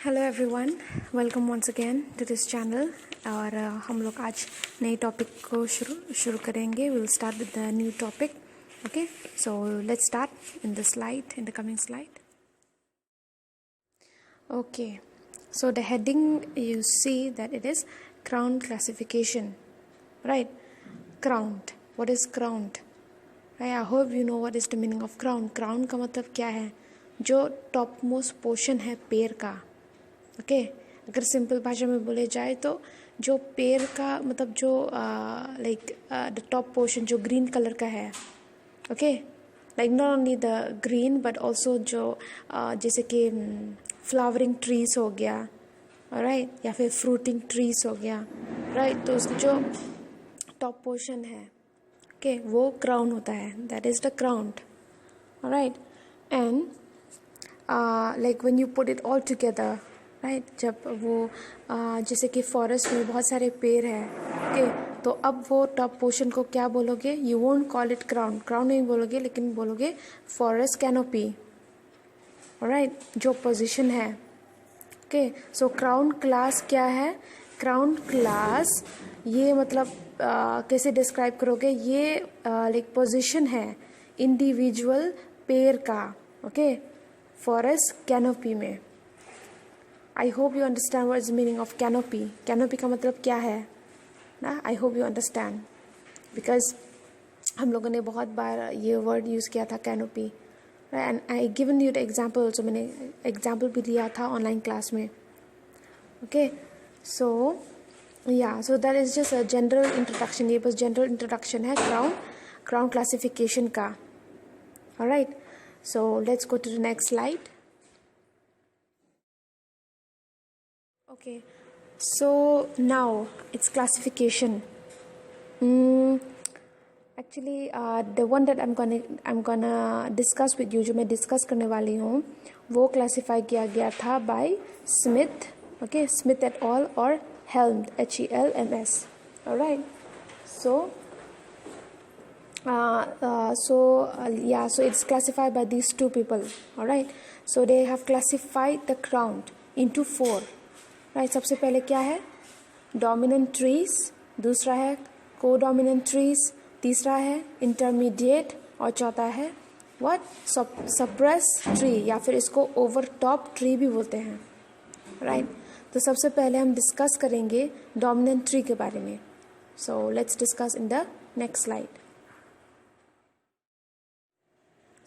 Hello everyone, welcome once again to this channel. और हम लोग आज नए टॉपिक को शुरू करेंगे। Will start with the new topic. Okay, so let's start in the slide, in the coming slide. Okay, so the heading you see that it is crown classification, right? Crowned. What is crowned? Right, I hope you know what is the meaning of crown. Crown का मतलब क्या है? जो top most portion है पैर का. Okay, अगर simple भाषा में बोले जाए तो जो पैर का मतलब जो लाइक द टॉप पोर्शन जो ग्रीन कलर का है. Okay, like not only the green but also जो जैसे कि फ्लावरिंग ट्रीज हो गया, राइट, या फिर फ्रूटिंग ट्रीज हो गया, राइट. तो उसकी जो टॉप पोर्शन है, ओके, वो क्राउन होता है. That is the crowned, right. And like when you put it all together, right, जब वो जैसे कि फॉरेस्ट में बहुत सारे पेड़ हैं, ओके, तो अब वो टॉप पोर्शन को क्या बोलोगे? You won't call it crown. Crown नहीं बोलोगे, लेकिन बोलोगे फॉरेस्ट कैनोपी, राइट, जो पोजीशन है. ओके, सो क्राउन क्लास क्या है? क्राउन क्लास ये मतलब कैसे डिस्क्राइब करोगे? ये लाइक पोजीशन है इंडिविजुअल पेड़ का, ओके, फॉरेस्ट कैनोपी में. आई hope you understand what is the meaning of canopy. Canopy का मतलब क्या है ना? आई होप यू अंडरस्टैंड, बिकॉज हम लोगों ने बहुत बार ये वर्ड यूज़ किया था canopy, and I given you the example. जो मैंने एग्जाम्पल भी दिया था ऑनलाइन क्लास में. Okay, so yeah so that is just a general introduction. ये बस जनरल इंट्रोडक्शन है क्राउन क्लासिफिकेशन का. Alright, so let's go to the next slide. Okay, so now it's classification. Actually, the one that I'm gonna discuss with you, जो मैं discuss करने वाली हूँ, वो classify किया गया था by Smith, okay, Smith et al. और Helms, HELMS. Alright, so so it's classified by these two people. Alright, so they have classified the crown into 4. Right, सबसे पहले क्या है? डोमिनेंट ट्रीज, दूसरा है कोडोमिनेंट ट्रीज, तीसरा है इंटरमीडिएट, और चौथा है व्हाट? सप्रेस ट्री, या फिर इसको ओवर टॉप ट्री भी बोलते हैं. राइट, तो सबसे पहले हम डिस्कस करेंगे डोमिनेंट ट्री के बारे में. So let's discuss in the next slide.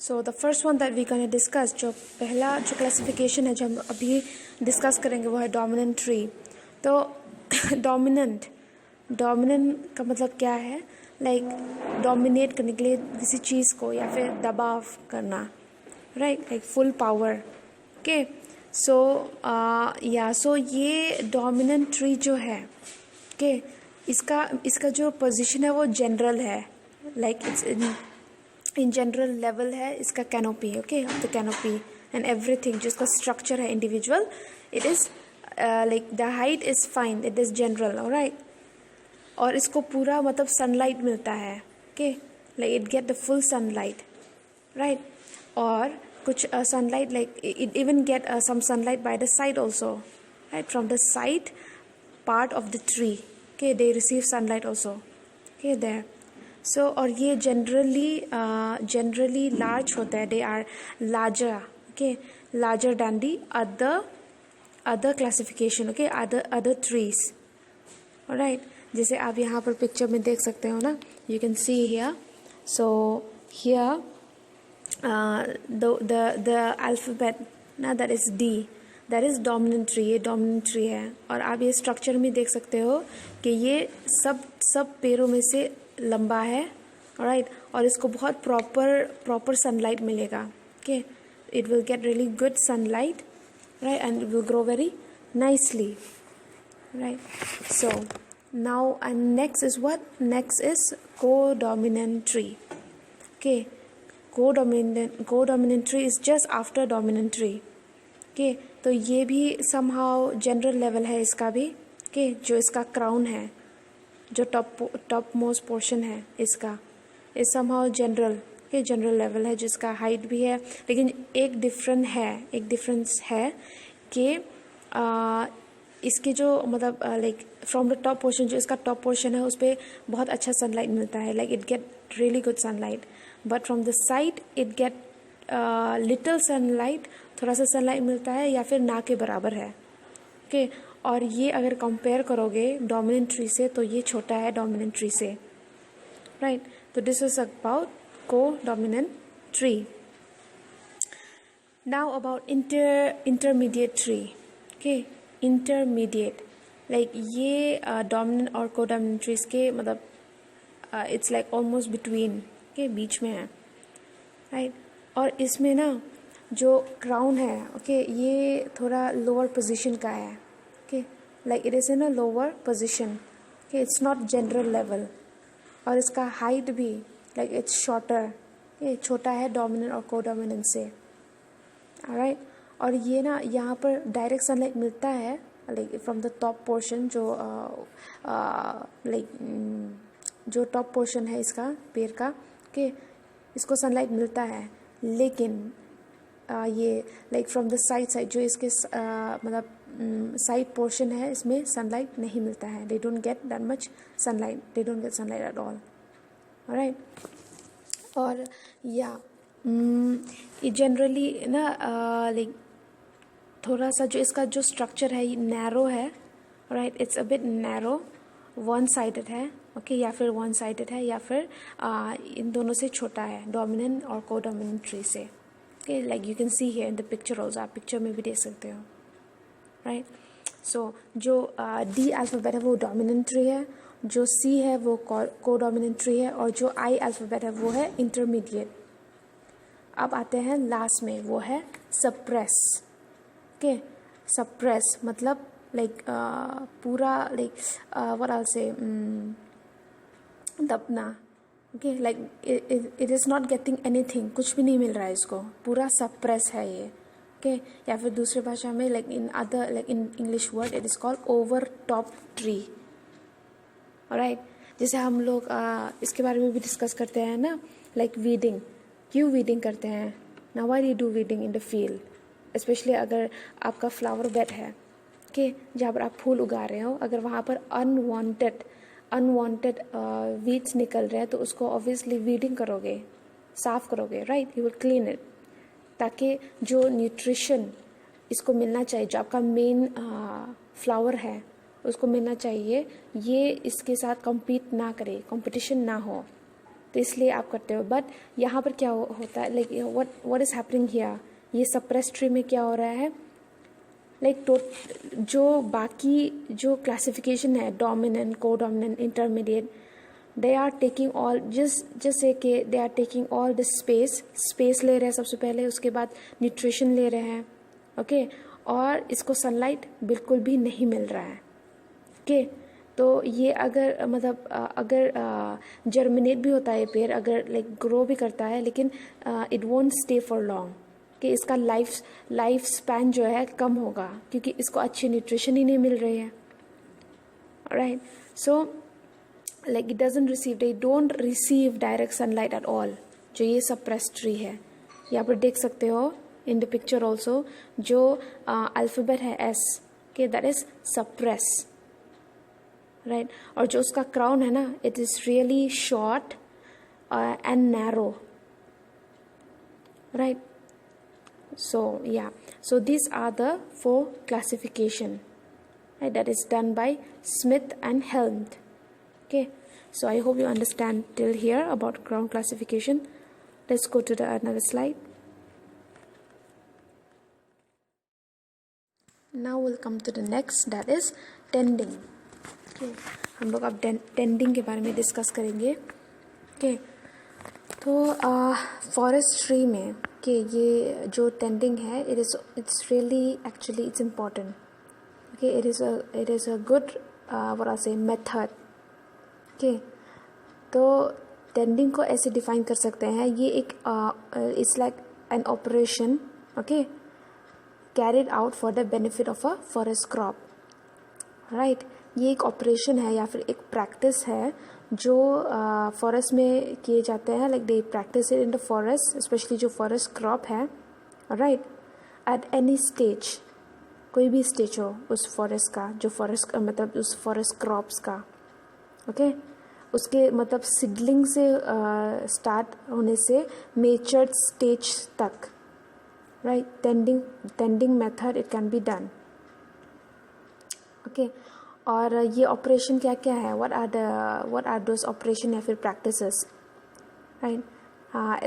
So the first one that we can discuss, जो पहला जो क्लासिफिकेशन है जो हम अभी डिस्कस करेंगे, वो है डोमिनेंट ट्री. तो डोमिनेंट का मतलब क्या है? लाइक डोमिनेट करने के लिए किसी चीज़ को, या फिर दबाव करना, right, like full power. Okay, so ये डोमिनेंट ट्री जो है, ओके, इसका जो पोजीशन है वो जनरल है. Like it's in general level है इसका canopy. Okay, the canopy and everything, जिसका स्ट्रक्चर है individual, it is like the height is fine, it is general. Alright, और इसको पूरा मतलब सनलाइट मिलता है. Okay, like it get the full sunlight, right, और कुछ sunlight, like it even get some sunlight by the side also, right, from the side part of the tree. Okay, they receive sunlight also. Okay, there. So और ये generally large होता है. They are larger, okay, larger than the other classification, okay, other trees. Alright, जैसे आप यहाँ पर picture में देख सकते हो ना, you can see here. So here the alphabet ना, that is D, that is dominant tree. ये डोमिनेंट ट्री है. और आप ये स्ट्रक्चर में देख सकते हो कि ये सब पेड़ों में से लंबा है. राइट, और इसको बहुत प्रॉपर सनलाइट मिलेगा. Okay, it will get really good sunlight, right, and it will grow very nicely. Right, so now and next is what? Next is codominant tree. Okay, codominant tree is just after dominant tree. Okay, तो ये भी somehow general level है इसका भी. Okay, जो इसका crown है, जो टॉप मोस्ट पोर्शन है इसका, इस somehow general. Okay, general level है जिसका हाइट भी है. लेकिन एक डिफरेंस है कि इसके जो मतलब like from the top portion, जो इसका टॉप पोर्शन है उस पर बहुत अच्छा सनलाइट मिलता है, like it gate really good sunlight, but from the side it get little sunlight, थोड़ा सा सनलाइट मिलता है या फिर ना के बराबर है। ओके और ये अगर कंपेयर करोगे डोमिनेंट ट्री से तो ये छोटा है डोमिनेंट ट्री से, राइट। तो this is about codominant tree. Now about intermediate tree. Okay, intermediate, like ये dominant और co-dominant trees के मतलब it's like almost between, okay, बीच में है, right। और इसमें ना जो crown है, okay, ये थोड़ा lower position का है, okay, like it is in a lower position, okay, it's not general level। और इसका height भी like it's shorter, okay, छोटा है dominant और co-dominant से, राइट। और ये ना यहाँ पर डायरेक्ट सनलाइट मिलता है like from the top portion, जो लाइक जो टॉप पोर्शन है इसका पेड़ का, कि इसको सनलाइट मिलता है, लेकिन ये लाइक फ्रॉम द साइड जो इसके मतलब साइड पोर्शन है इसमें सनलाइट नहीं मिलता है, they don't get that much sunlight, they don't get sunlight at all, right. और या ये जनरली ना लाइक थोड़ा सा जो इसका जो स्ट्रक्चर है ये नैरो है, right, it's a bit narrow, one sided है, ओके, या फिर वन साइडेड है या फिर इन दोनों से छोटा है, डोमिनेंट और को-डोमिनेंट ट्री से, okay, like you can see here in the picture also, आप पिक्चर में भी देख सकते हो, राइट। सो जो डी अल्फ़ाबेट है वो डोमिनेंट ट्री है, जो सी है वो को-डोमिनेंट ट्री है, और जो आई अल्फ़ाबेट है वो है इंटरमीडिएट। अब आते हैं लास्ट में, वो है सप्रेस, ओके। सप्रेस मतलब लाइक पूरा लाइक व्हाट आई से दबना, okay, like it is not getting anything, कुछ भी नहीं मिल रहा है इसको, पूरा सप्रेस है ये, ओके। या फिर दूसरी भाषा में like in other like in English word it is called over top tree, right. जैसे हम लोग इसके बारे में भी डिस्कस करते हैं ना, लाइक वीडिंग, क्यों वीडिंग करते हैं ना, why you do weeding in the field, specially अगर आपका फ्लावर बेड है, ओके, जहाँ पर आप फूल उगा रहे हो, अगर वहाँ पर अनवांटेड वीड्स निकल रहे हैं तो उसको ऑब्वियसली वीडिंग करोगे, साफ करोगे, right, you will clean it, ताकि जो न्यूट्रिशन इसको मिलना चाहिए, जो आपका मेन फ्लावर है उसको मिलना चाहिए, ये इसके साथ compete ना करे, कंपटीशन ना हो, तो इसलिए आप करते हो। बट यहाँ पर क्या होता है, like what is happening here, ये सप्रेस ट्री में क्या हो रहा है, लाइक जो बाकी जो क्लासिफिकेशन है, dominant, codominant, intermediate, they are taking all जैसे कि they are taking all the space ले रहे हैं सबसे पहले, उसके बाद न्यूट्रिशन ले रहे हैं, ओके, और इसको सनलाइट बिल्कुल भी नहीं मिल रहा है, ओके। तो ये अगर मतलब अगर जर्मिनेट भी होता है ये पेड़, अगर लाइक ग्रो भी करता है, लेकिन it won't stay for long, कि इसका लाइफ स्पैन जो है कम होगा, क्योंकि इसको अच्छी न्यूट्रिशन ही नहीं मिल रही है, right. So like it doesn't receive, they don't receive direct sunlight at all, जो ये सप्रेस ट्री है। यहाँ पर देख सकते हो इन द पिक्चर ऑल्सो, जो अल्फ़ाबेट है एस, के दैट इज सप्रेस, राइट। और जो उसका क्राउन है ना, it is really short and narrow, right. So yeah, so this are the 4 classification, right, that is done by Smith and Helmut, okay। So I hope you understand till here about crown classification. Let's go to the another slide. Now we'll come to the next, that is tending, okay। हम लोग अब tending के बारे में discuss करेंगे, okay. तो forestry में कि ये जो टेंडिंग है, it's really actually it's important, okay, it is a good what I से मेथड, ओके। तो टेंडिंग को ऐसे डिफाइन कर सकते हैं, ये एक it's like an operation, okay, carried out for the benefit of a forest crop, right. ये एक ऑपरेशन है या फिर एक प्रैक्टिस है जो फॉरेस्ट में किए जाते हैं, like they practice it in the forest, specially जो फॉरेस्ट क्रॉप है, राइट, एट एनी स्टेज, कोई भी स्टेज हो उस फॉरेस्ट का, जो फॉरेस्ट मतलब उस फॉरेस्ट क्रॉप्स का, ओके, उसके मतलब सीडलिंग से स्टार्ट होने से मेच्योर्ड स्टेज तक, right, tending method it can be done, okay. और ये ऑपरेशन क्या क्या है, व्हाट आर दोस ऑपरेशन या फिर प्रैक्टिसेस, राइट।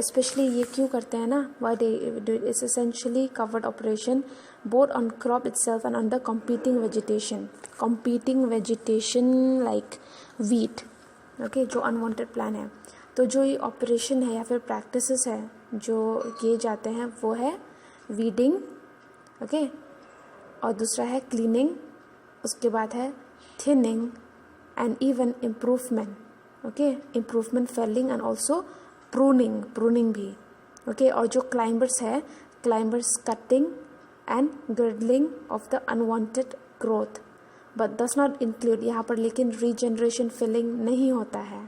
स्पेशली ये क्यों करते हैं ना, what is essentially covered operation both on crop itself and on the competing vegetation like wheat, okay, जो अनवांटेड प्लान है। तो जो ये ऑपरेशन है या फिर प्रैक्टिसेस है जो किए जाते हैं वो है वीडिंग, ओके, और दूसरा है क्लीनिंग, उसके बाद है thinning and even improvement, okay, improvement, felling and also pruning भी, ओके। और जो क्लाइंबर्स है, climbers cutting and girdling of the unwanted growth, but does not include यहाँ पर, लेकिन रीजनरेशन फिलिंग नहीं होता है,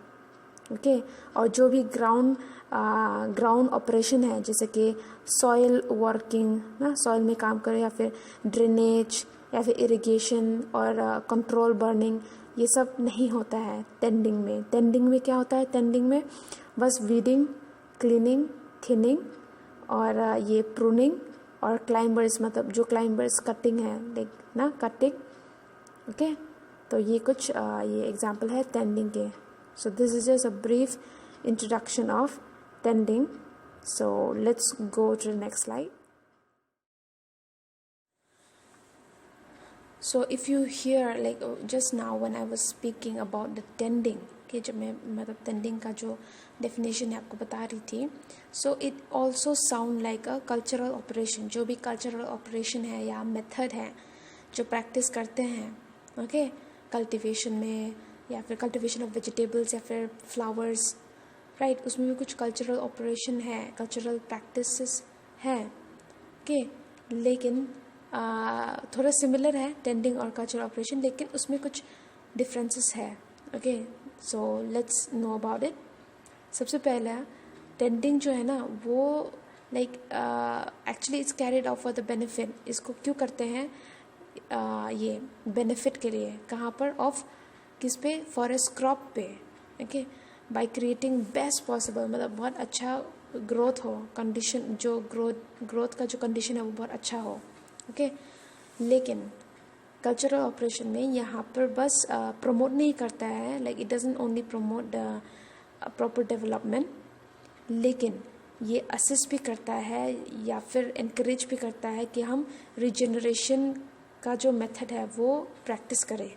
ओके। और जो भी ग्राउंड ऑपरेशन है जैसे कि सॉइल वर्किंग ना, सॉइल में काम करें, या फिर ड्रेनेज या फिर इरिगेशन और कंट्रोल बर्निंग, ये सब नहीं होता है टेंडिंग में। टेंडिंग में क्या होता है, टेंडिंग में बस वीडिंग, क्लीनिंग, थिनिंग और ये प्रूनिंग और क्लाइंबर्स, मतलब जो क्लाइंबर्स कटिंग है, लाइक ना कटिंग, ओके। तो ये कुछ ये एग्जांपल है टेंडिंग के। So this is just a brief introduction of tending. So let's go to the next slide. So if you hear like just now when I was speaking about the tending, कि जब मैं मतलब tending का जो definition है आपको बता रही थी, so it also sound like a cultural operation, जो भी cultural operation है या method है जो practice करते हैं, okay, cultivation में या फिर cultivation of vegetables या फिर flowers, राइट, उसमें भी कुछ कल्चरल ऑपरेशन है, कल्चरल प्रैक्टिसेस है, ओके, लेकिन थोड़ा सिमिलर है टेंडिंग और कल्चरल ऑपरेशन, लेकिन उसमें कुछ डिफरेंसेस है, okay. So let's know about it. सबसे पहला टेंडिंग जो है ना वो like actually it's carried out for the benefit. इसको क्यों करते हैं, ये बेनिफिट के लिए। कहाँ पर, ऑफ किस पे, फॉरेस्ट क्रॉप पे, okay, by creating best possible, मतलब बहुत अच्छा ग्रोथ हो, कंडीशन जो ग्रोथ का जो कंडीशन है वो बहुत अच्छा हो, ओके। लेकिन कल्चरल ऑपरेशन में यहाँ पर बस प्रमोट नहीं करता है, like it doesn't only promote proper development, लेकिन ये असिस्ट भी करता है या फिर इनकरेज भी करता है कि हम रिजेनरेशन का जो मेथड है वो प्रैक्टिस करें,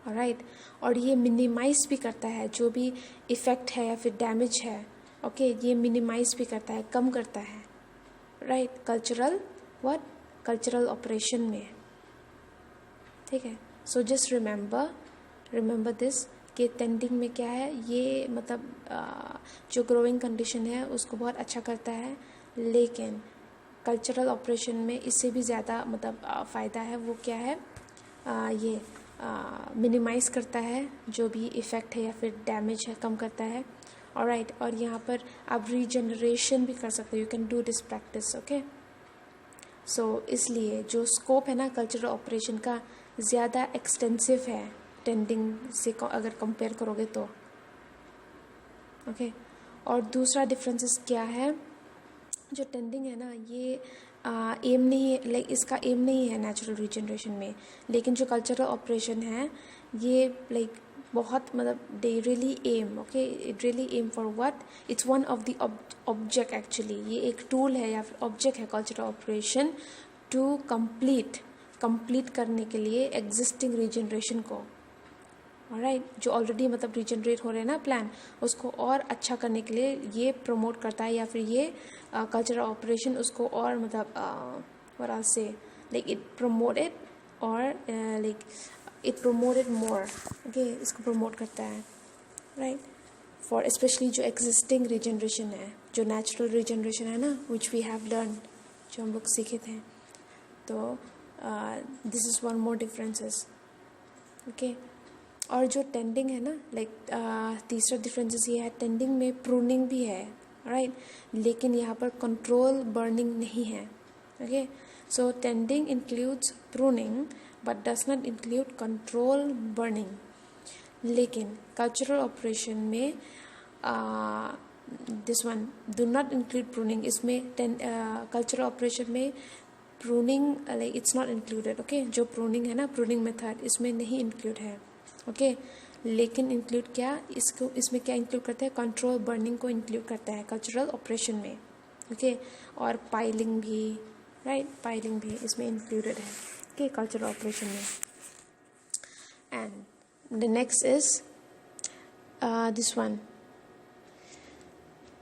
राइट। और ये मिनिमाइज भी करता है जो भी इफ़ेक्ट है या फिर डैमेज है, ओके, ये मिनिमाइज भी करता है, कम करता है, राइट, कल्चरल ऑपरेशन में, ठीक है। सो जस्ट रिमेंबर दिस कि टेंडिंग में क्या है, ये मतलब जो ग्रोइंग कंडीशन है उसको बहुत अच्छा करता है, लेकिन कल्चरल ऑपरेशन में इससे भी ज़्यादा मतलब फ़ायदा है। वो क्या है, ये मिनिमाइज करता है जो भी इफ़ेक्ट है या फिर डैमेज है, कम करता है, ऑलराइट। और यहाँ पर आप रीजनरेशन भी कर सकते हो, you can do this practice, okay. So इसलिए जो स्कोप है ना कल्चरल ऑपरेशन का ज़्यादा एक्सटेंसिव है टेंडिंग से अगर कंपेयर करोगे तो, ओके। और दूसरा डिफरेंसेस क्या है, जो टेंडिंग है ना ये एम नहीं है, लाइक इसका एम नहीं है नेचुरल रीजनरेशन में, लेकिन जो कल्चरल ऑपरेशन है ये लाइक बहुत मतलब they really aim, okay, it really aim for what, it's one of the object, actually ये एक टूल है या फिर ऑब्जेक्ट है कल्चरल ऑपरेशन टू कंप्लीट करने के लिए एग्जिस्टिंग रीजनरेशन को, ऑलराइट, जो ऑलरेडी मतलब रीजनरेट हो रहे हैं ना प्लान, उसको और अच्छा करने के लिए ये प्रमोट करता है, या फिर ये कल्चरल ऑपरेशन उसको और मतलब व्हाट आई से लाइक इट प्रमोटेड और like it promoted more, okay, इसको प्रमोट करता है, राइट, फॉर स्पेशली जो एग्जिस्टिंग रीजनरेशन है, जो नेचुरल रीजनरेशन है ना विच वी हैव लर्न, जो हम लोग सीखे थे। तो this is one more differences, okay. और जो टेंडिंग है ना लाइक तीसरा डिफरेंसेस ये है, टेंडिंग में प्रूनिंग भी है, राइट, लेकिन यहाँ पर कंट्रोल बर्निंग नहीं है, Okay, so tending includes pruning but does not include control burning. लेकिन कल्चरल ऑपरेशन में this one do not include pruning. इसमें कल्चरल ऑपरेशन में pruning like it's not included. Okay, जो प्रूनिंग है ना, प्रूनिंग मेथड इसमें नहीं इंक्लूड है. ओके, लेकिन इंक्लूड क्या, इसमें क्या इंक्लूड करता है, कंट्रोल बर्निंग को इंक्लूड करता है कल्चरल ऑपरेशन में. ओके, और पाइलिंग भी, राइट, पाइलिंग भी इसमें इंक्लूडेड है. ओके, कल्चरल ऑपरेशन में. And the next is this one.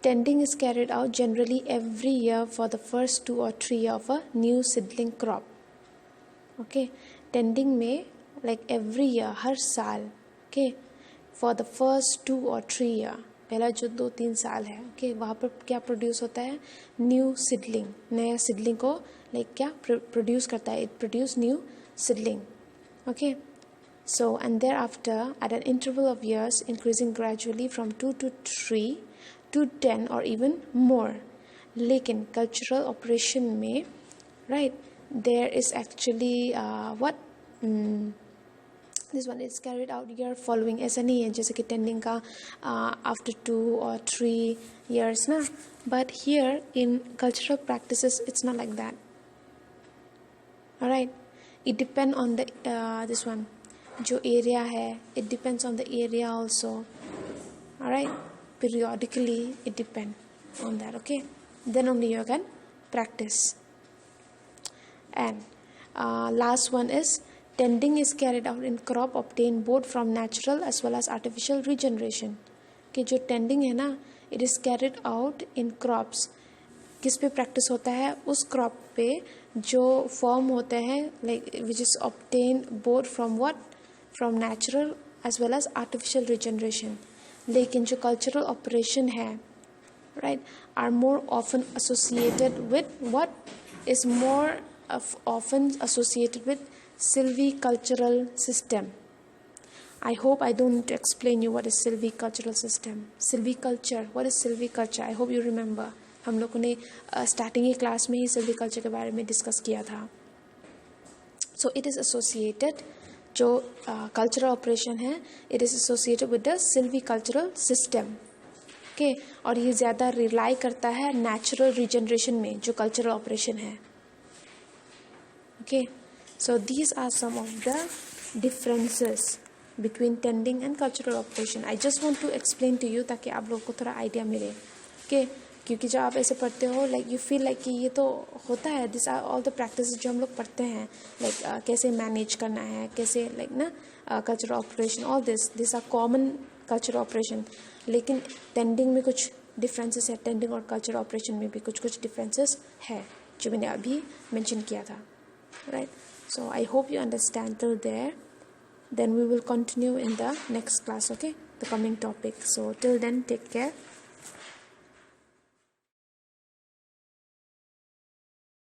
Tending is carried out generally every year for the first 2 or 3 years of a new seedling crop. Okay, tending में like every year, हर साल. Okay, for the first 2 or 3 year, पहला जो 2-3 साल है, okay, वहाँ पर क्या produce होता है, न्यू सीडलिंग, नया सीडलिंग को like क्या प्रोड्यूस करता है, it produce new seedling. Okay, so and thereafter at an interval of years increasing gradually from 2 to 3 to 10 or even more. लेकिन cultural operation में, right, there is actually this one is carried out year following. ऐसा नहीं है जैसे कि tending का after 2 or 3 years ना, but here in cultural practices it's not like that. Alright, it depends on the this one, जो area है, it depends on the area also. Alright, periodically it depends on that. Okay, then only you can practice. And last one is tending is carried out in crop obtained both from natural as well as artificial regeneration. कि जो tending है ना, it is carried out in crops. किस पे practice होता है, उस crop पे जो फॉर्म होते हैं like which is obtain both from what, from natural as well as artificial regeneration. लेकिन जो कल्चरल ऑपरेशन है, right, are more often associated with what, is more often associated with silvicultural system. I hope I don't explain you what is silvicultural system. Silviculture, what is silviculture? I hope you remember. हम लोगों ने starting की class में ही silviculture के बारे में discuss किया था. सो इट इज़ एसोसिएटेड, जो कल्चरल ऑपरेशन है, it is associated with the silvicultural system. Okay, और ये ज़्यादा रिलाई करता है नेचुरल रिजनरेशन में, जो कल्चरल ऑपरेशन है. Okay, so these are some of the differences between tending and cultural operation. I just want to explain to you ताकि आप लोगों को थोड़ा आइडिया मिले. ओके, क्योंकि जब आप ऐसे पढ़ते हो लाइक यू फील लाइक कि ये तो होता है, this are all the practice जो हम लोग पढ़ते हैं, लाइक कैसे मैनेज करना है, कैसे लाइक ना cultural operation, all this are common cultural operation. लेकिन टेंडिंग में कुछ डिफरेंसेस है, टेंडिंग और कल्चरल ऑपरेशन में भी कुछ डिफरेंसेस है जो मैंने अभी मेंशन किया था. Right, so I hope you understand till there. Then we will continue in the next class, okay, the coming topic. So till then, take care.